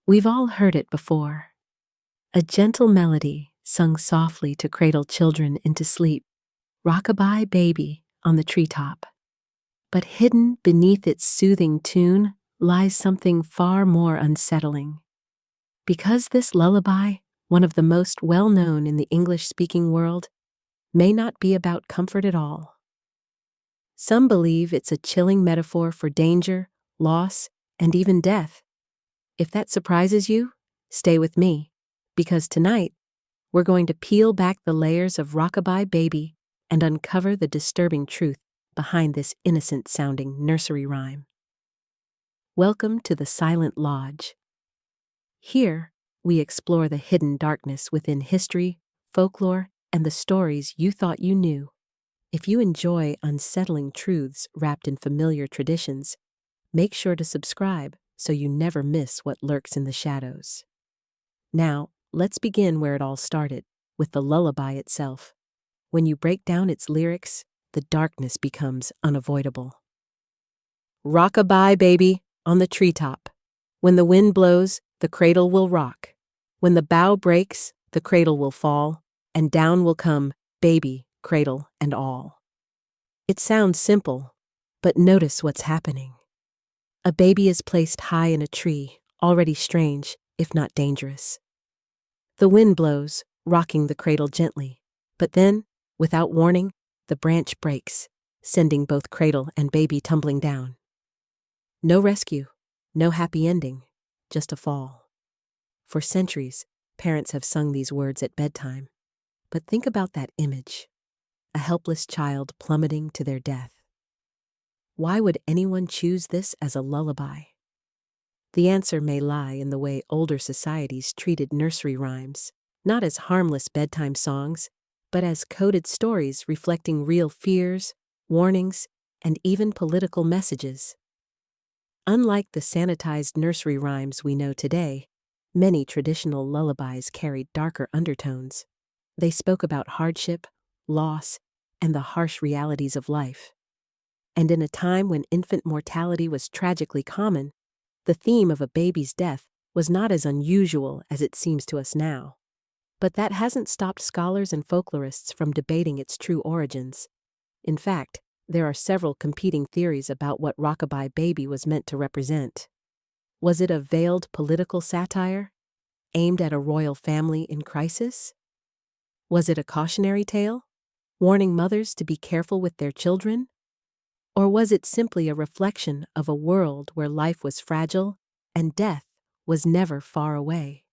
We've all heard it before. A gentle melody sung softly to cradle children into sleep. Rock-a-bye baby on the treetop. But hidden beneath its soothing tune lies something far more unsettling. Because this lullaby, one of the most well-known in the English-speaking world, may not be about comfort at all. Some believe it's a chilling metaphor for danger, loss, and even death. If that surprises you, stay with me, because tonight, we're going to peel back the layers of Rock-a-bye Baby and uncover the disturbing truth behind this innocent-sounding nursery rhyme. Welcome to the Silent Lodge. Here, we explore the hidden darkness within history, folklore, and the stories you thought you knew. If you enjoy unsettling truths wrapped in familiar traditions, make sure to subscribe so you never miss what lurks in the shadows. Now, let's begin where it all started, with the lullaby itself. When you break down its lyrics, the darkness becomes unavoidable. Rock-a-bye baby on the treetop. When the wind blows, the cradle will rock. When the bough breaks, the cradle will fall, and down will come baby, cradle, and all. It sounds simple, but notice what's happening. A baby is placed high in a tree, already strange, if not dangerous. The wind blows, rocking the cradle gently, but then, without warning, the branch breaks, sending both cradle and baby tumbling down. No rescue, no happy ending, just a fall. For centuries, parents have sung these words at bedtime. But think about that image, a helpless child plummeting to their death. Why would anyone choose this as a lullaby? The answer may lie in the way older societies treated nursery rhymes, not as harmless bedtime songs, but as coded stories reflecting real fears, warnings, and even political messages. Unlike the sanitized nursery rhymes we know today, many traditional lullabies carried darker undertones. They spoke about hardship, loss, and the harsh realities of life. And in a time when infant mortality was tragically common, the theme of a baby's death was not as unusual as it seems to us now. But that hasn't stopped scholars and folklorists from debating its true origins. In fact, there are several competing theories about what Rock-a-bye Baby was meant to represent. Was it a veiled political satire, aimed at a royal family in crisis? Was it a cautionary tale, warning mothers to be careful with their children? Or was it simply a reflection of a world where life was fragile and death was never far away?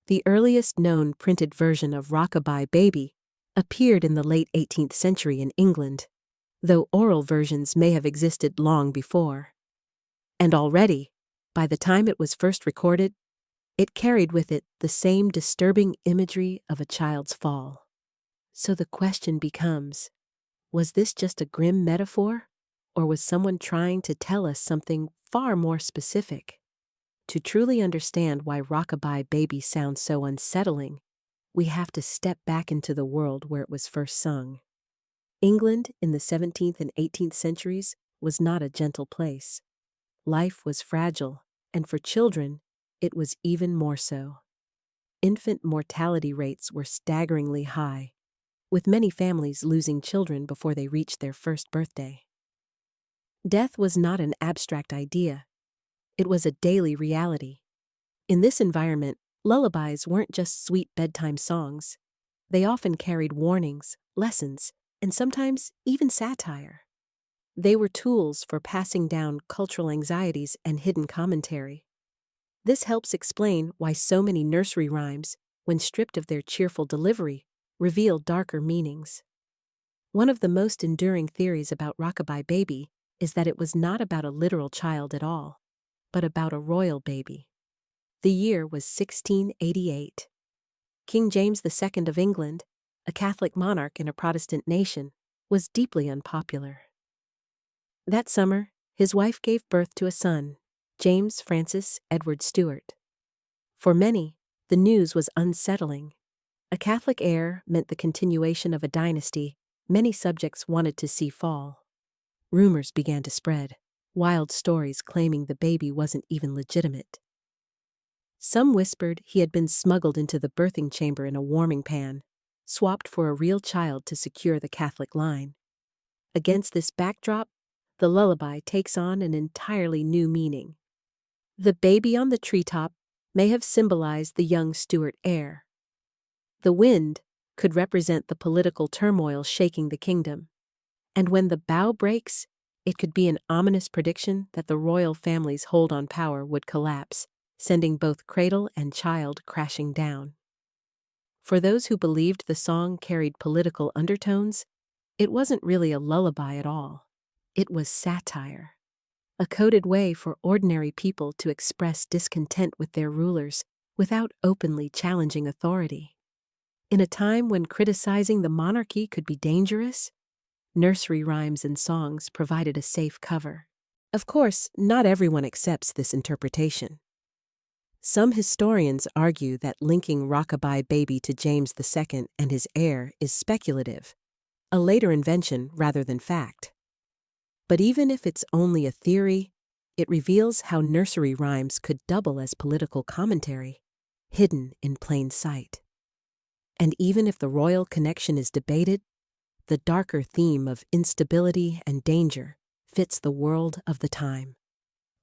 The earliest known printed version of Rock-a-bye Baby appeared in the late 18th century in England, though oral versions may have existed long before. And already, by the time it was first recorded, it carried with it the same disturbing imagery of a child's fall. So the question becomes, was this just a grim metaphor, or was someone trying to tell us something far more specific? To truly understand why Rock-a-bye Baby sounds so unsettling, we have to step back into the world where it was first sung. England in the 17th and 18th centuries was not a gentle place. Life was fragile, and for children, it was even more so. Infant mortality rates were staggeringly high, with many families losing children before they reached their first birthday. Death was not an abstract idea. It was a daily reality. In this environment, lullabies weren't just sweet bedtime songs. They often carried warnings, lessons, and sometimes even satire. They were tools for passing down cultural anxieties and hidden commentary. This helps explain why so many nursery rhymes, when stripped of their cheerful delivery, reveal darker meanings. One of the most enduring theories about Rock-a-bye Baby is that it was not about a literal child at all, but about a royal baby. The year was 1688. King James II of England, a Catholic monarch in a Protestant nation, was deeply unpopular. That summer, his wife gave birth to a son, James Francis Edward Stuart. For many, the news was unsettling. A Catholic heir meant the continuation of a dynasty many subjects wanted to see fall. Rumors began to spread, wild stories claiming the baby wasn't even legitimate. Some whispered he had been smuggled into the birthing chamber in a warming pan, swapped for a real child to secure the Catholic line. Against this backdrop, the lullaby takes on an entirely new meaning. The baby on the treetop may have symbolized the young Stuart heir. The wind could represent the political turmoil shaking the kingdom. And when the bough breaks, it could be an ominous prediction that the royal family's hold on power would collapse, sending both cradle and child crashing down. For those who believed the song carried political undertones, it wasn't really a lullaby at all. It was satire, a coded way for ordinary people to express discontent with their rulers without openly challenging authority. In a time when criticizing the monarchy could be dangerous, nursery rhymes and songs provided a safe cover. Of course, not everyone accepts this interpretation. Some historians argue that linking Rockabye Baby to James II and his heir is speculative, a later invention rather than fact. But even if it's only a theory, it reveals how nursery rhymes could double as political commentary, hidden in plain sight. And even if the royal connection is debated, the darker theme of instability and danger fits the world of the time.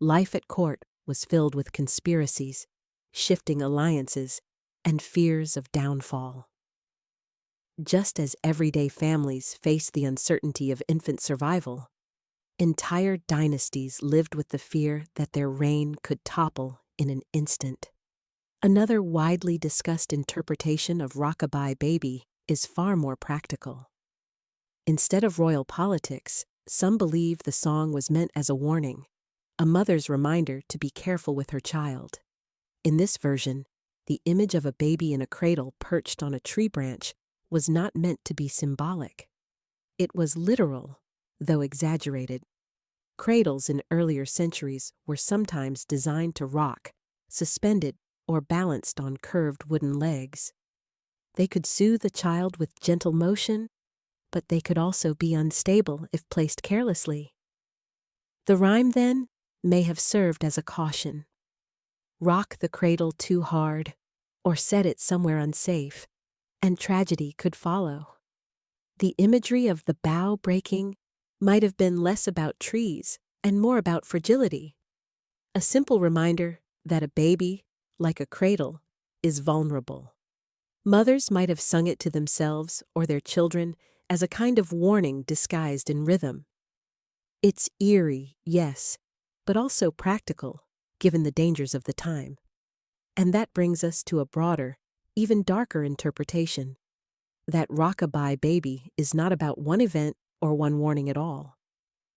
Life at court was filled with conspiracies, shifting alliances, and fears of downfall. Just as everyday families face the uncertainty of infant survival, entire dynasties lived with the fear that their reign could topple in an instant. Another widely discussed interpretation of Rockabye Baby is far more practical. Instead of royal politics, some believe the song was meant as a warning, a mother's reminder to be careful with her child. In this version, the image of a baby in a cradle perched on a tree branch was not meant to be symbolic. It was literal, though exaggerated. Cradles in earlier centuries were sometimes designed to rock, suspended, or balanced on curved wooden legs. They could soothe a child with gentle motion, but they could also be unstable if placed carelessly. The rhyme, then, may have served as a caution. Rock the cradle too hard, or set it somewhere unsafe, and tragedy could follow. The imagery of the bough breaking might have been less about trees and more about fragility, a simple reminder that a baby, like a cradle, is vulnerable. Mothers might have sung it to themselves or their children as a kind of warning disguised in rhythm. It's eerie, yes, but also practical, given the dangers of the time. And that brings us to a broader, even darker interpretation, that Rockabye Baby is not about one event or one warning at all.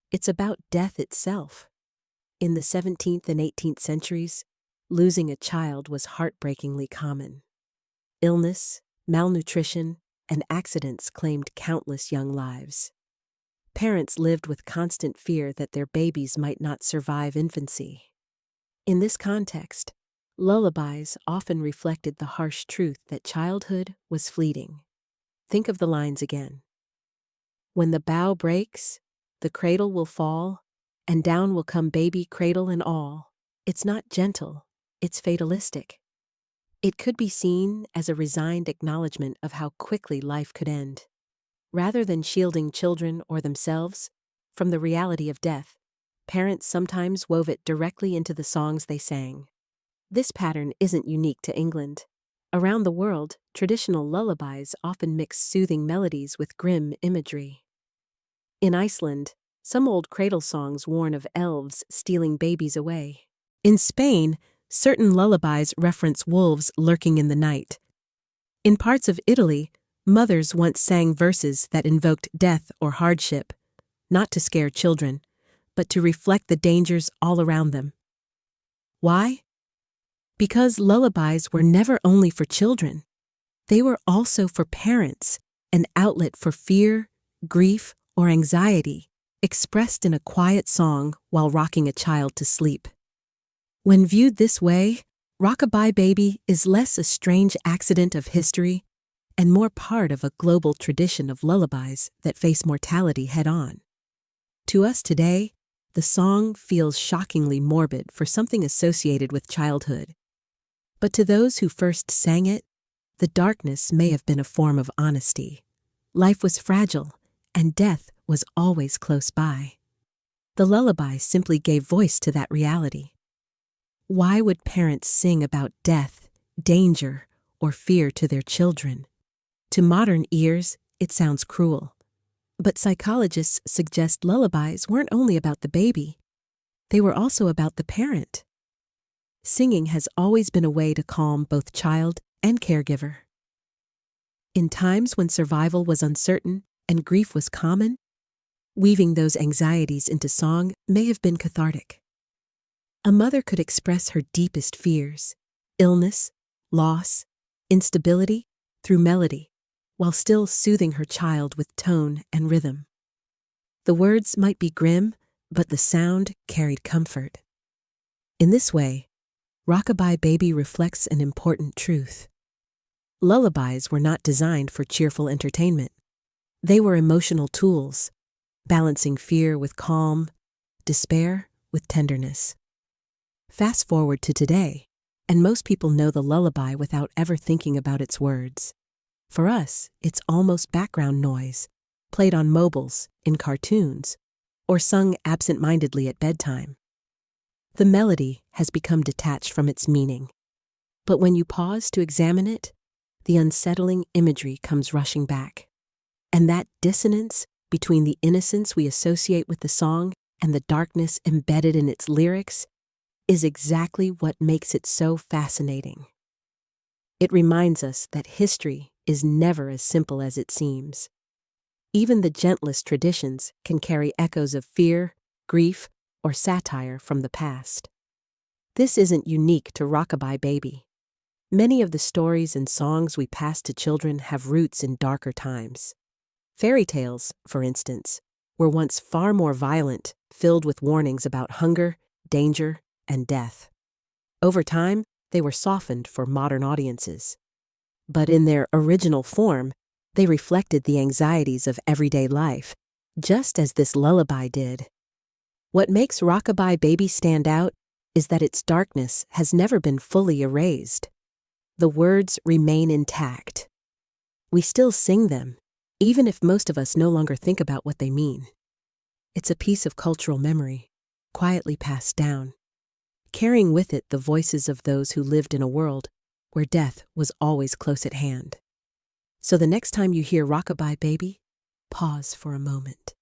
It's about death itself. In the 17th and 18th centuries, losing a child was heartbreakingly common. Illness, malnutrition, and accidents claimed countless young lives. Parents lived with constant fear that their babies might not survive infancy. In this context, lullabies often reflected the harsh truth that childhood was fleeting. Think of the lines again. When the bough breaks, the cradle will fall, and down will come baby, cradle and all. It's not gentle, it's fatalistic. It could be seen as a resigned acknowledgement of how quickly life could end. Rather than shielding children or themselves from the reality of death, parents sometimes wove it directly into the songs they sang. This pattern isn't unique to England. Around the world, traditional lullabies often mix soothing melodies with grim imagery. In Iceland, some old cradle songs warn of elves stealing babies away. In Spain, certain lullabies reference wolves lurking in the night. In parts of Italy, mothers once sang verses that invoked death or hardship, not to scare children, but to reflect the dangers all around them. Why? Because lullabies were never only for children. They were also for parents, an outlet for fear, grief, or anxiety, expressed in a quiet song while rocking a child to sleep. When viewed this way, Rockabye Baby is less a strange accident of history and more part of a global tradition of lullabies that face mortality head-on. To us today, the song feels shockingly morbid for something associated with childhood. But to those who first sang it, the darkness may have been a form of honesty. Life was fragile, and death was always close by. The lullaby simply gave voice to that reality. Why would parents sing about death, danger, or fear to their children? To modern ears, it sounds cruel. But psychologists suggest lullabies weren't only about the baby. They were also about the parent. Singing has always been a way to calm both child and caregiver. In times when survival was uncertain and grief was common, weaving those anxieties into song may have been cathartic. A mother could express her deepest fears, illness, loss, instability, through melody, while still soothing her child with tone and rhythm. The words might be grim, but the sound carried comfort. In this way, Rockabye Baby reflects an important truth. Lullabies were not designed for cheerful entertainment. They were emotional tools, balancing fear with calm, despair with tenderness. Fast forward to today, and most people know the lullaby without ever thinking about its words. For us, it's almost background noise, played on mobiles, in cartoons, or sung absent-mindedly at bedtime. The melody has become detached from its meaning. But when you pause to examine it, the unsettling imagery comes rushing back. And that dissonance between the innocence we associate with the song and the darkness embedded in its lyrics is exactly what makes it so fascinating. It reminds us that history is never as simple as it seems. Even the gentlest traditions can carry echoes of fear, grief, or satire from the past. This isn't unique to Rockabye Baby. Many of the stories and songs we pass to children have roots in darker times. Fairy tales, for instance, were once far more violent, filled with warnings about hunger, danger, and death. Over time, they were softened for modern audiences. But in their original form, they reflected the anxieties of everyday life, just as this lullaby did. What makes Rockabye Baby stand out is that its darkness has never been fully erased. The words remain intact. We still sing them, even if most of us no longer think about what they mean. It's a piece of cultural memory, quietly passed down, carrying with it the voices of those who lived in a world where death was always close at hand. So the next time you hear Rockabye Baby, pause for a moment.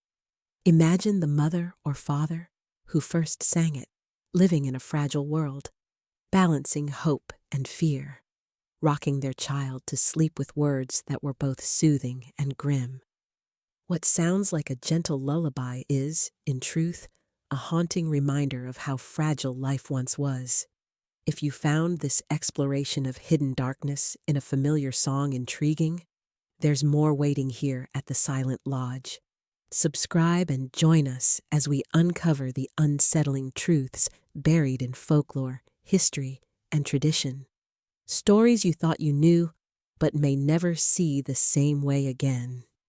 Imagine the mother or father who first sang it, living in a fragile world, balancing hope and fear, rocking their child to sleep with words that were both soothing and grim. What sounds like a gentle lullaby is, in truth, a haunting reminder of how fragile life once was. If you found this exploration of hidden darkness in a familiar song intriguing, there's more waiting here at the Silent Lodge. Subscribe and join us as we uncover the unsettling truths buried in folklore, history, and tradition. Stories you thought you knew, but may never see the same way again.